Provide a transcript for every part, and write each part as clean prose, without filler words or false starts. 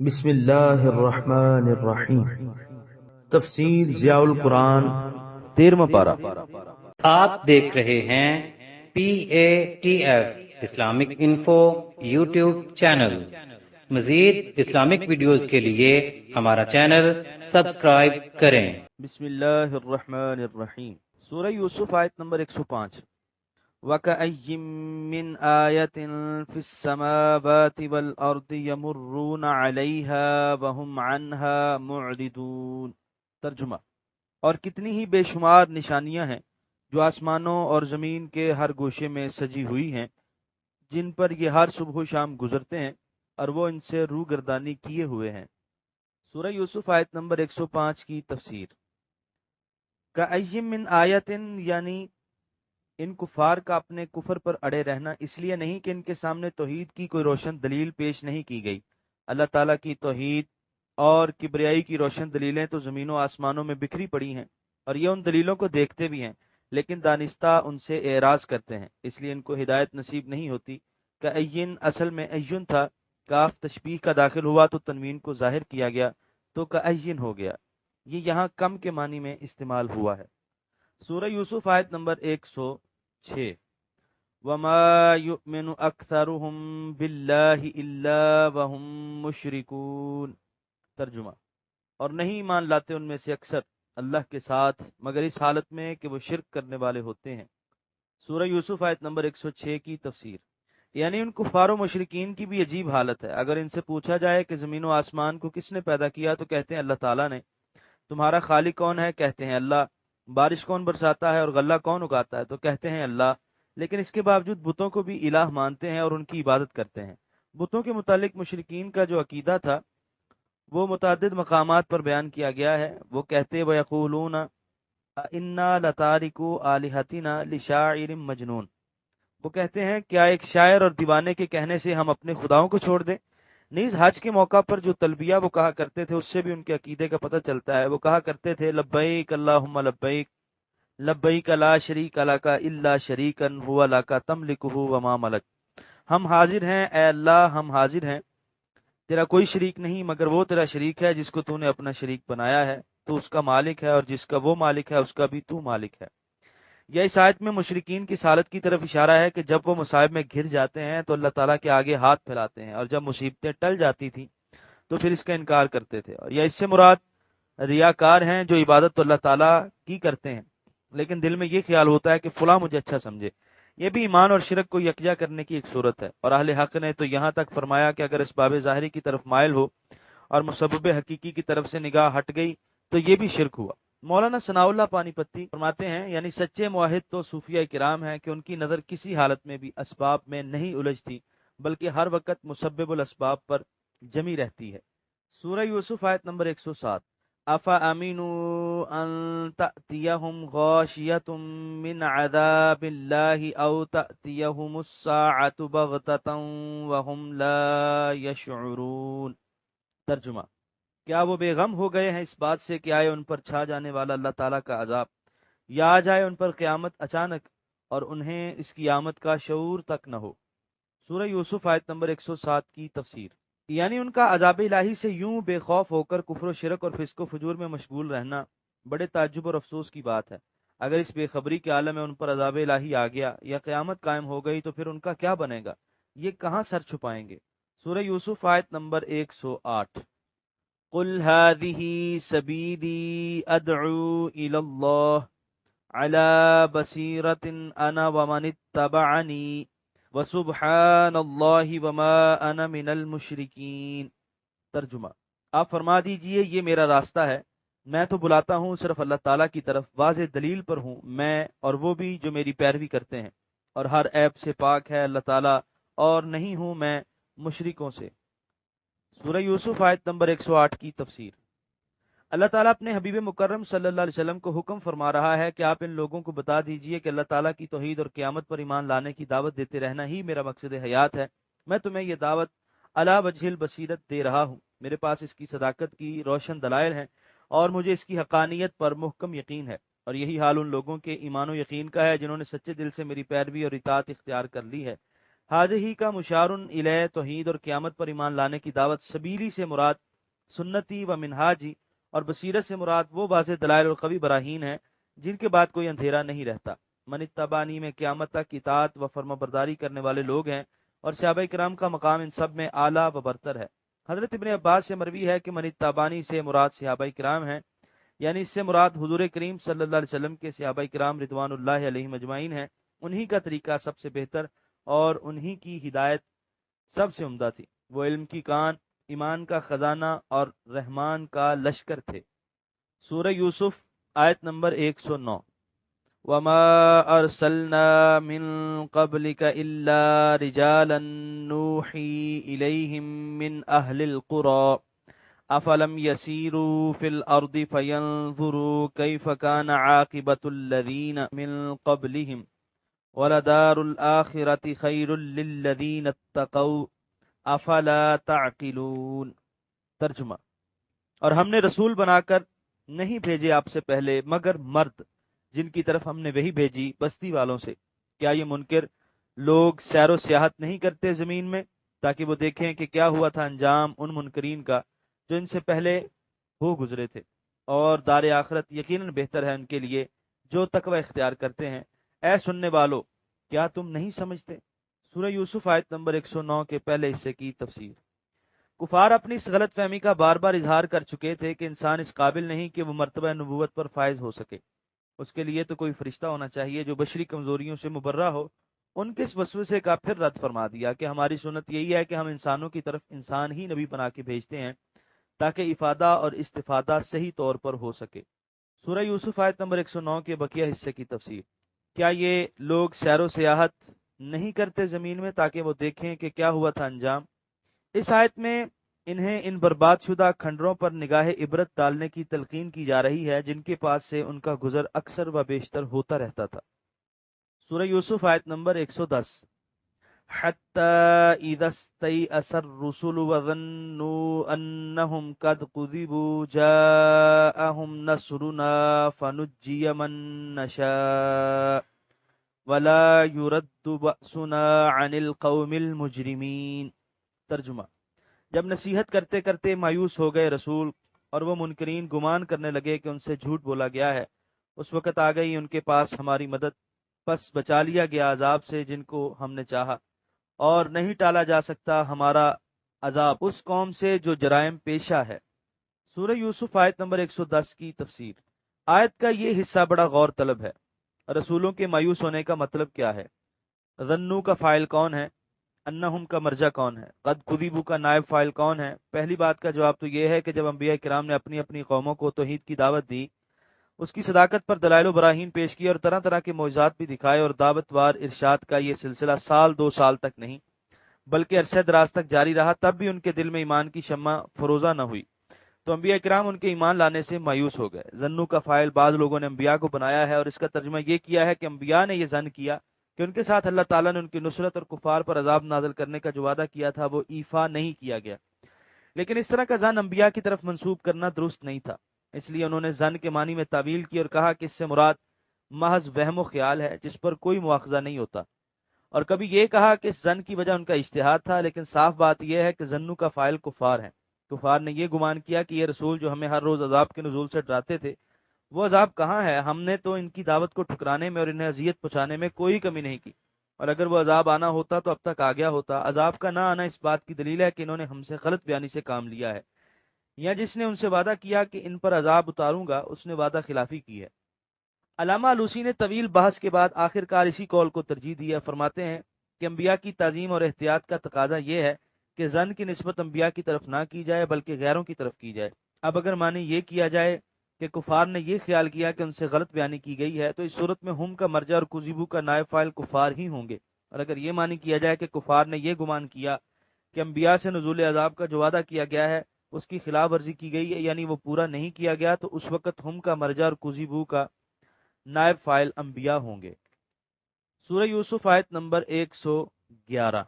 بسم اللہ الرحمن الرحیم۔ تفسیر ضیاء القرآن 13واں پارہ۔ آپ دیکھ رہے ہیں PATF Islamic info YouTube channel. مزید اسلامک ویڈیوز کے لیے ہمارا چینل سبسکرائب کریں۔ بسم اللہ الرحمن الرحیم۔ سورہ یوسف آیت نمبر 105۔ وَكَأَيٍّ مِّنْ آيَةٍ فِي السَّمَاوَاتِ وَالْأَرْضِ يَمُرُّونَ عَلَيْهَا وَهُمْ عَنْهَا مُعْرِضُونَ۔ ترجمہ: اور کتنی ہی بے شمار نشانیاں ہیں جو آسمانوں اور زمین کے ہر گوشے میں سجی ہوئی ہیں، جن پر یہ ہر صبح و شام گزرتے ہیں اور وہ ان سے روگردانی کیے ہوئے ہیں۔ سورہ یوسف آیت نمبر 105 کی تفسیر۔ کَأَيٍّ مِّنْ آیَةٍ یعنی ان کفار کا اپنے کفر پر اڑے رہنا اس لیے نہیں کہ ان کے سامنے توحید کی کوئی روشن دلیل پیش نہیں کی گئی۔ اللہ تعالیٰ کی توحید اور کبریائی کی روشن دلیلیں تو زمین و آسمانوں میں بکھری پڑی ہیں، اور یہ ان دلیلوں کو دیکھتے بھی ہیں، لیکن دانستہ ان سے اعراض کرتے ہیں، اس لیے ان کو ہدایت نصیب نہیں ہوتی۔ کَأَيٍّ اصل میں ایّن تھا، کاف تشبیہ کا داخل ہوا تو تنوین کو ظاہر کیا گیا تو کَأَيٍّ ہو گیا۔ یہ یہاں کم کے معنی میں استعمال ہوا ہے۔ سورہ یوسف آیت نمبر 106۔ وَمَا يُؤْمِنُ أَكْثَرُهُم بِاللَّهِ إِلَّا وَهُم مُشْرِكُونَ۔ ترجمہ: اور نہیں ایمان لاتے ان میں سے اکثر اللہ کے ساتھ مگر اس حالت میں کہ وہ شرک کرنے والے ہوتے ہیں۔ سورہ یوسف آیت نمبر 106 کی تفسیر۔ یعنی ان کفار و مشرکین کی بھی عجیب حالت ہے۔ اگر ان سے پوچھا جائے کہ زمین و آسمان کو کس نے پیدا کیا تو کہتے ہیں اللہ تعالیٰ نے۔ تمہارا خالق کون ہے؟ کہتے ہیں اللہ۔ بارش کون برساتا ہے اور غلہ کون اگاتا ہے؟ تو کہتے ہیں اللہ۔ لیکن اس کے باوجود بتوں کو بھی الہ مانتے ہیں اور ان کی عبادت کرتے ہیں۔ بتوں کے متعلق مشرکین کا جو عقیدہ تھا وہ متعدد مقامات پر بیان کیا گیا ہے۔ وہ کہتے وَيَقُولُونَ أَإِنَّا لَتَارِكُو آلِهَتِنَا لِشَاعِرٍ مَجْنُونٍ۔ وہ کہتے ہیں کیا ایک شاعر اور دیوانے کے کہنے سے ہم اپنے خداؤں کو چھوڑ دیں؟ نیز حج کے موقع پر جو تلبیہ وہ کہا کرتے تھے اس سے بھی ان کے عقیدے کا پتہ چلتا ہے۔ وہ کہا کرتے تھے لبیک اللہم لبیک لبیک لا شریک لک الا شریکا هو لک تملکہ وما ملک۔ ہم حاضر ہیں اے اللہ، ہم حاضر ہیں، تیرا کوئی شریک نہیں مگر وہ تیرا شریک ہے جس کو تو نے اپنا شریک بنایا ہے، تو اس کا مالک ہے، اور جس کا وہ مالک ہے اس کا بھی تو مالک ہے۔ یہ اس آیت میں مشرکین کی حالت کی طرف اشارہ ہے کہ جب وہ مصائب میں گھر جاتے ہیں تو اللہ تعالیٰ کے آگے ہاتھ پھیلاتے ہیں، اور جب مصیبتیں ٹل جاتی تھیں تو پھر اس کا انکار کرتے تھے۔ اور یہ اس سے مراد ریاکار ہیں جو عبادت تو اللہ تعالیٰ کی کرتے ہیں لیکن دل میں یہ خیال ہوتا ہے کہ فلاں مجھے اچھا سمجھے۔ یہ بھی ایمان اور شرک کو یکجا کرنے کی ایک صورت ہے، اور اہل حق نے تو یہاں تک فرمایا کہ اگر اسباب ظاہری کی طرف مائل ہو اور مسبب حقیقی کی طرف سے نگاہ ہٹ گئی تو یہ بھی شرک ہوا۔ مولانا ثناء اللہ پانی پتی فرماتے ہیں یعنی سچے موحد تو صوفیہ کرام ہیں کہ ان کی نظر کسی حالت میں بھی اسباب میں نہیں الجھتی بلکہ ہر وقت مسبب الاسباب پر جمی رہتی ہے۔ سورہ یوسف آیت نمبر 107۔ أَفَأَمِنُوا أَن تَأْتِيَهُمْ غَاشِيَةٌ مِّنْ عَذَابِ اللَّهِ أَوْ تَأْتِيَهُمُ السَّاعَةُ بَغْتَةً وَهُمْ لَا يَشْعُرُونَ۔ ترجمہ: کیا وہ بے غم ہو گئے ہیں اس بات سے کہ آئے ان پر چھا جانے والا اللہ تعالیٰ کا عذاب، یا آ جائے ان پر قیامت اچانک اور انہیں اس کی آمد کا شعور تک نہ ہو۔ سورہ یوسف آیت نمبر 107 کی تفسیر۔ یعنی ان کا عذاب الہی سے یوں بے خوف ہو کر کفر و شرک اور فسق و فجور میں مشغول رہنا بڑے تعجب اور افسوس کی بات ہے۔ اگر اس بے خبری کے عالم میں ان پر عذاب الہی آ گیا یا قیامت قائم ہو گئی تو پھر ان کا کیا بنے گا؟ یہ کہاں سر چھپائیں گے؟ سورہ یوسف آیت نمبر 108۔ قُلْ هَٰذِهِ سَبِيلِي أَدْعُو إِلَى اللَّهِ عَلَىٰ بَصِيرَةٍ أَنَا وَمَنِ اتَّبَعَنِي وَسُبْحَانَ اللَّهِ وَمَا أَنَا مِنَ الْمُشْرِكِينَ۔ ترجمہ: آپ فرما دیجئے یہ میرا راستہ ہے، میں تو بلاتا ہوں صرف اللہ تعالیٰ کی طرف، واضح دلیل پر ہوں میں اور وہ بھی جو میری پیروی کرتے ہیں، اور ہر عیب سے پاک ہے اللہ تعالیٰ، اور نہیں ہوں میں مشرکوں سے۔ سورہ یوسف آیت نمبر 108 کی تفسیر۔ اللہ تعالیٰ اپنے حبیب مکرم صلی اللہ علیہ وسلم کو حکم فرما رہا ہے کہ آپ ان لوگوں کو بتا دیجئے کہ اللہ تعالیٰ کی توحید اور قیامت پر ایمان لانے کی دعوت دیتے رہنا ہی میرا مقصد حیات ہے۔ میں تمہیں یہ دعوت علی وجہ البصیرت دے رہا ہوں، میرے پاس اس کی صداقت کی روشن دلائل ہیں اور مجھے اس کی حقانیت پر محکم یقین ہے، اور یہی حال ان لوگوں کے ایمان و یقین کا ہے جنہوں نے سچے دل سے میری پیروی اور اطاعت اختیار کر لی ہے۔ حاضی کا مشار الیہ توحید اور قیامت پر ایمان لانے کی دعوت، سبیلی سے مراد سنتی و منہاجی، اور بصیرت سے مراد وہ واضح دلائل اور قوی براہین ہیں جن کے بعد کوئی اندھیرا نہیں رہتا۔ من اتبعنی میں قیامت تک اطاعت و فرما برداری کرنے والے لوگ ہیں، اور صحابہ کرام کا مقام ان سب میں اعلیٰ و برتر ہے۔ حضرت ابن عباس سے مروی ہے کہ من اتبعنی سے مراد صحابہ کرام ہیں، یعنی اس سے مراد حضور کریم صلی اللہ علیہ وسلم کے صحابہ کرام رضوان اللہ علیہم اجمعین ہیں۔ انہی کا طریقہ سب سے بہتر اور انہی کی ہدایت سب سے عمدہ تھی۔ وہ علم کی کان، ایمان کا خزانہ اور رحمان کا لشکر تھے۔ سورہ یوسف آیت نمبر 109۔ وَمَا أَرْسَلْنَا مِن قَبْلِكَ إِلَّا رِجَالًا نُوحِي إِلَيْهِم مِّنْ أَهْلِ الْقُرَىٰ أَفَلَمْ يَسِيرُوا فِي الْأَرْضِ فَيَنظُرُوا كَيْفَ كَانَ عَاقِبَةُ الَّذِينَ مِن قَبْلِهِمْ وَلَدَارُ الْآخِرَةِ خَيْرٌ لِّلَّذِينَ اتَّقَوْا أَفَلَا تَعْقِلُونَ۔ ترجمہ: اور ہم نے رسول بنا کر نہیں بھیجے آپ سے پہلے مگر مرد، جن کی طرف ہم نے وحی بھیجی بستی والوں سے۔ کیا یہ منکر لوگ سیر و سیاحت نہیں کرتے زمین میں تاکہ وہ دیکھیں کہ کیا ہوا تھا انجام ان منکرین کا جو ان سے پہلے ہو گزرے تھے، اور دار آخرت یقیناً بہتر ہے ان کے لیے جو تقوی اختیار کرتے ہیں۔ اے سننے والو، کیا تم نہیں سمجھتے؟ سورہ یوسف آیت نمبر 109 کے پہلے حصے کی تفسیر۔ کفار اپنی اس غلط فہمی کا بار بار اظہار کر چکے تھے کہ انسان اس قابل نہیں کہ وہ مرتبہ نبوت پر فائز ہو سکے، اس کے لیے تو کوئی فرشتہ ہونا چاہیے جو بشری کمزوریوں سے مبرہ ہو۔ ان کے اس وسوسے کا پھر رد فرما دیا کہ ہماری سنت یہی ہے کہ ہم انسانوں کی طرف انسان ہی نبی بنا کے بھیجتے ہیں تاکہ افادہ اور استفادہ صحیح طور پر ہو سکے۔ سورہ یوسف آیت نمبر 109 کے بقیہ حصے کی تفسیر۔ کیا یہ لوگ سیر و سیاحت نہیں کرتے زمین میں تاکہ وہ دیکھیں کہ کیا ہوا تھا انجام؟ اس آیت میں انہیں ان برباد شدہ کھنڈروں پر نگاہ عبرت ڈالنے کی تلقین کی جا رہی ہے جن کے پاس سے ان کا گزر اکثر و بیشتر ہوتا رہتا تھا۔ سورہ یوسف آیت نمبر 110۔ حَتَّى إِذَا اسْتَيْأَسَ الرُّسُلُ وَظَنُّوا أَنَّهُمْ قَدْ كُذِبُوا جَاءَهُمْ نَصْرُنَا فَنُجِّيَ مَن نَّشَاءُ وَلَا يُرَدُّ بَأْسُنَا عَنِ الْقَوْمِ الْمُجْرِمِينَ۔ ترجمہ: جب نصیحت کرتے کرتے مایوس ہو گئے رسول اور وہ منکرین گمان کرنے لگے کہ ان سے جھوٹ بولا گیا ہے، اس وقت آ گئی ان کے پاس ہماری مدد، پس بچا لیا گیا عذاب سے جن کو ہم نے چاہا، اور نہیں ٹالا جا سکتا ہمارا عذاب اس قوم سے جو جرائم پیشہ ہے۔ سورہ یوسف آیت نمبر 110 کی تفسیر۔ آیت کا یہ حصہ بڑا غور طلب ہے۔ رسولوں کے مایوس ہونے کا مطلب کیا ہے؟ ظنو کا فاعل کون ہے؟ انہم کا مرجع کون ہے؟ قد کذبوا کا نائب فاعل کون ہے؟ پہلی بات کا جواب تو یہ ہے کہ جب انبیاء کرام نے اپنی اپنی قوموں کو توحید کی دعوت دی، اس کی صداقت پر دلائل و براہین پیش کی اور طرح طرح کے معجزات بھی دکھائے، اور دعوت وار ارشاد کا یہ سلسلہ سال 2 سال تک نہیں بلکہ عرصہ دراز تک جاری رہا، تب بھی ان کے دل میں ایمان کی شمع فروزہ نہ ہوئی، تو انبیاء کرام ان کے ایمان لانے سے مایوس ہو گئے۔ ظنو کا فاعل بعض لوگوں نے انبیاء کو بنایا ہے، اور اس کا ترجمہ یہ کیا ہے کہ انبیاء نے یہ ظن کیا کہ ان کے ساتھ اللہ تعالیٰ نے ان کی نصرت اور کفار پر عذاب نازل کرنے کا جو وعدہ کیا تھا وہ ایفا نہیں کیا گیا، لیکن اس طرح کا ظن انبیاء کی طرف منسوب کرنا درست نہیں تھا، اس لیے انہوں نے ظن کے معنی میں تعویل کی اور کہا کہ اس سے مراد محض وہم و خیال ہے جس پر کوئی مواخذہ نہیں ہوتا، اور کبھی یہ کہا کہ اس ظن کی وجہ ان کا اجتہاد تھا، لیکن صاف بات یہ ہے کہ ظنو کا فاعل کفار ہیں۔ کفار نے یہ گمان کیا کہ یہ رسول جو ہمیں ہر روز عذاب کے نزول سے ڈراتے تھے وہ عذاب کہاں ہے، ہم نے تو ان کی دعوت کو ٹھکرانے میں اور انہیں اذیت پہنچانے میں کوئی کمی نہیں کی، اور اگر وہ عذاب آنا ہوتا تو اب تک آ گیا ہوتا۔ عذاب کا نہ آنا اس بات کی دلیل ہے کہ انہوں نے ہم سے غلط بیانی سے کام لیا ہے، یا جس نے ان سے وعدہ کیا کہ ان پر عذاب اتاروں گا اس نے وعدہ خلافی کی ہے۔ علامہ آلوسی نے طویل بحث کے بعد آخر کار اسی قول کو ترجیح دیا، فرماتے ہیں کہ انبیاء کی تعظیم اور احتیاط کا تقاضا یہ ہے کہ ظن کی نسبت انبیاء کی طرف نہ کی جائے بلکہ غیروں کی طرف کی جائے۔ اب اگر معنی یہ کیا جائے کہ کفار نے یہ خیال کیا کہ ان سے غلط بیانی کی گئی ہے تو اس صورت میں ہم کا مرجع اور کذبوا کا نائب فاعل کفار ہی ہوں گے، اور اگر یہ معنی کیا جائے کہ کفار نے یہ گمان کیا کہ انبیاء سے نزول عذاب کا جو وعدہ کیا گیا ہے اس کی خلاف ورزی کی گئی ہے، یعنی وہ پورا نہیں کیا گیا، تو اس وقت ہم کا مرجع اور کذبوا کا نائب فاعل انبیاء ہوں گے۔ سورہ یوسف آیت نمبر 111۔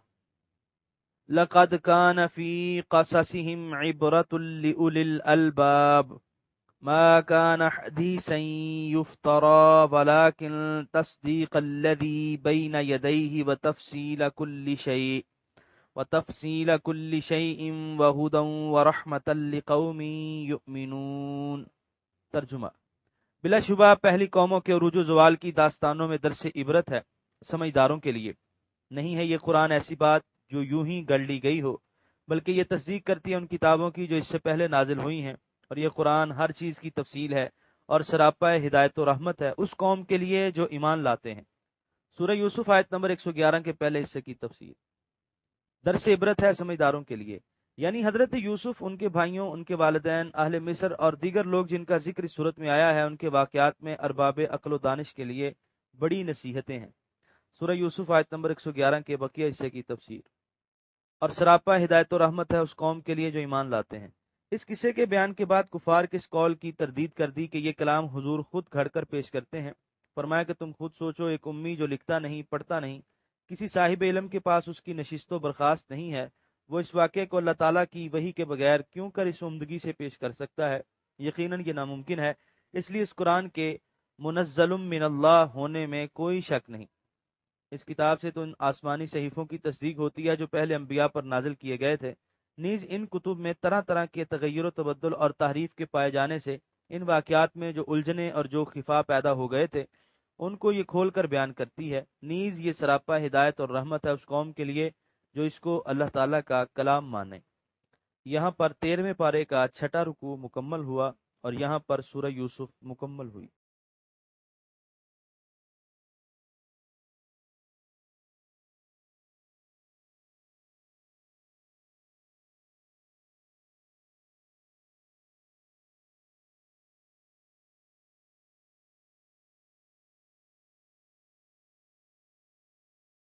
لَقَدْ كَانَ فِي قَصَصِهِمْ عِبْرَةٌ لِأُولِي الْأَلْبَابِ ما كان حديثا يفترى ولكن تصديق الذي بين يديه وتفصيل كل شيء وهدى ورحمة لقوم يؤمنون۔ ترجمہ: بلا شبہ پہلی قوموں کے عروج و زوال کی داستانوں میں درس عبرت ہے سمجھداروں کے لیے۔ نہیں ہے یہ قرآن ایسی بات جو یوں ہی گڑھ لی گئی ہو، بلکہ یہ تصدیق کرتی ہے ان کتابوں کی جو اس سے پہلے نازل ہوئی ہیں، اور یہ قرآن ہر چیز کی تفصیل ہے اور سراپا ہدایت و رحمت ہے اس قوم کے لیے جو ایمان لاتے ہیں۔ سورہ یوسف آیت نمبر 111 کے پہلے حصے کی تفسیر۔ درس عبرت ہے سمجھداروں کے لیے، یعنی حضرت یوسف، ان کے بھائیوں، ان کے والدین، اہل مصر اور دیگر لوگ جن کا ذکر اس صورت میں آیا ہے، ان کے واقعات میں ارباب عقل و دانش کے لیے بڑی نصیحتیں ہیں۔ سورہ یوسف آیت نمبر 111 کے بقیہ حصے کی تفسیر۔ اور سراپا ہدایت و رحمت ہے اس قوم کے لیے جو ایمان لاتے ہیں۔ اس قصے کے بیان کے بعد کفار کے اس قول کی تردید کر دی کہ یہ کلام حضور خود گھڑ کر پیش کرتے ہیں۔ فرمایا کہ تم خود سوچو، ایک امی جو لکھتا نہیں پڑھتا نہیں، کسی صاحب علم کے پاس اس کی نشست و برخاست نہیں ہے، وہ اس واقعے کو اللہ تعالیٰ کی وحی کے بغیر کیوں کر اس عمدگی سے پیش کر سکتا ہے؟ یقیناً یہ ناممکن ہے، اس لیے اس قرآن کے منزل من اللہ ہونے میں کوئی شک نہیں۔ اس کتاب سے تو ان آسمانی صحیفوں کی تصدیق ہوتی ہے جو پہلے انبیاء پر نازل کیے گئے تھے، نیز ان کتب میں طرح طرح کے تغیر و تبدل اور تحریف کے پائے جانے سے ان واقعات میں جو الجھنے اور جو خفا پیدا ہو گئے تھے ان کو یہ کھول کر بیان کرتی ہے۔ نیز یہ سراپا ہدایت اور رحمت ہے اس قوم کے لیے جو اس کو اللہ تعالیٰ کا کلام مانے۔ یہاں پر 13ویں پارے کا 6واں رکوع مکمل ہوا اور یہاں پر سورہ یوسف مکمل ہوئی۔